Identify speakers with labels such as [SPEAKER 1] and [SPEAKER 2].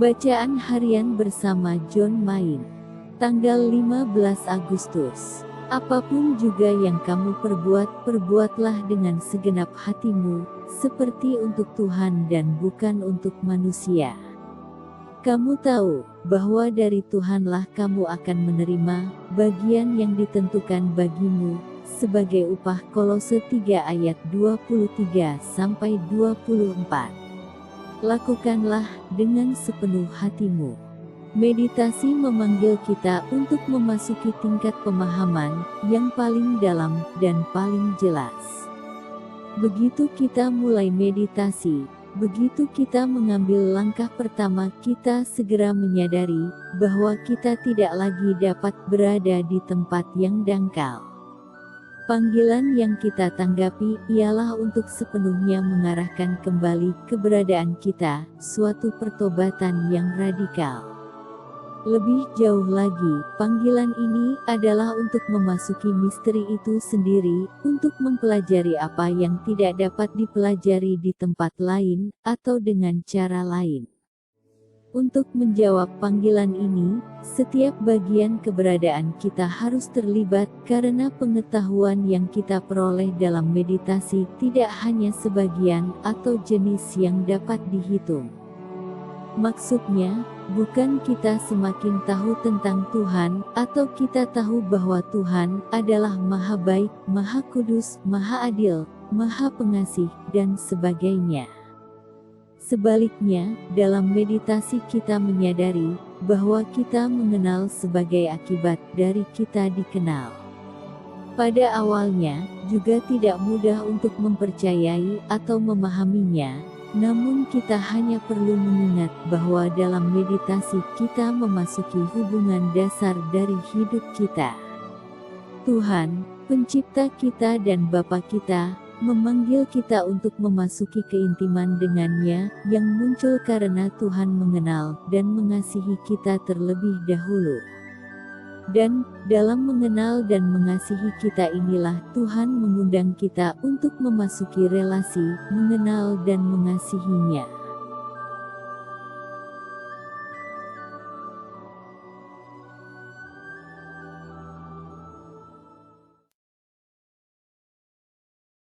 [SPEAKER 1] Bacaan harian bersama John Main. Tanggal 15 Agustus. Apapun juga yang kamu perbuat, perbuatlah dengan segenap hatimu, seperti untuk Tuhan dan bukan untuk manusia. Kamu tahu bahwa dari Tuhanlah kamu akan menerima bagian yang ditentukan bagimu sebagai upah. Kolose 3 ayat 23-24. Lakukanlah dengan sepenuh hatimu. Meditasi memanggil kita untuk memasuki tingkat pemahaman yang paling dalam dan paling jelas. Begitu kita mulai meditasi, begitu kita mengambil langkah pertama, kita segera menyadari bahwa kita tidak lagi dapat berada di tempat yang dangkal. Panggilan yang kita tanggapi ialah untuk sepenuhnya mengarahkan kembali keberadaan kita, suatu pertobatan yang radikal. Lebih jauh lagi, panggilan ini adalah untuk memasuki misteri itu sendiri, untuk mempelajari apa yang tidak dapat dipelajari di tempat lain, atau dengan cara lain. Untuk menjawab panggilan ini, setiap bagian keberadaan kita harus terlibat, karena pengetahuan yang kita peroleh dalam meditasi tidak hanya sebagian atau jenis yang dapat dihitung. Maksudnya, bukan kita semakin tahu tentang Tuhan, atau kita tahu bahwa Tuhan adalah Maha Baik, Maha Kudus, Maha Adil, Maha Pengasih, dan sebagainya. Sebaliknya, dalam meditasi kita menyadari bahwa kita mengenal sebagai akibat dari kita dikenal. Pada awalnya, juga tidak mudah untuk mempercayai atau memahaminya, namun kita hanya perlu mengingat bahwa dalam meditasi kita memasuki hubungan dasar dari hidup kita. Tuhan, Pencipta kita dan Bapa kita, memanggil kita untuk memasuki keintiman dengannya, yang muncul karena Tuhan mengenal dan mengasihi kita terlebih dahulu. Dan, dalam mengenal dan mengasihi kita inilah Tuhan mengundang kita untuk memasuki relasi, mengenal dan mengasihinya.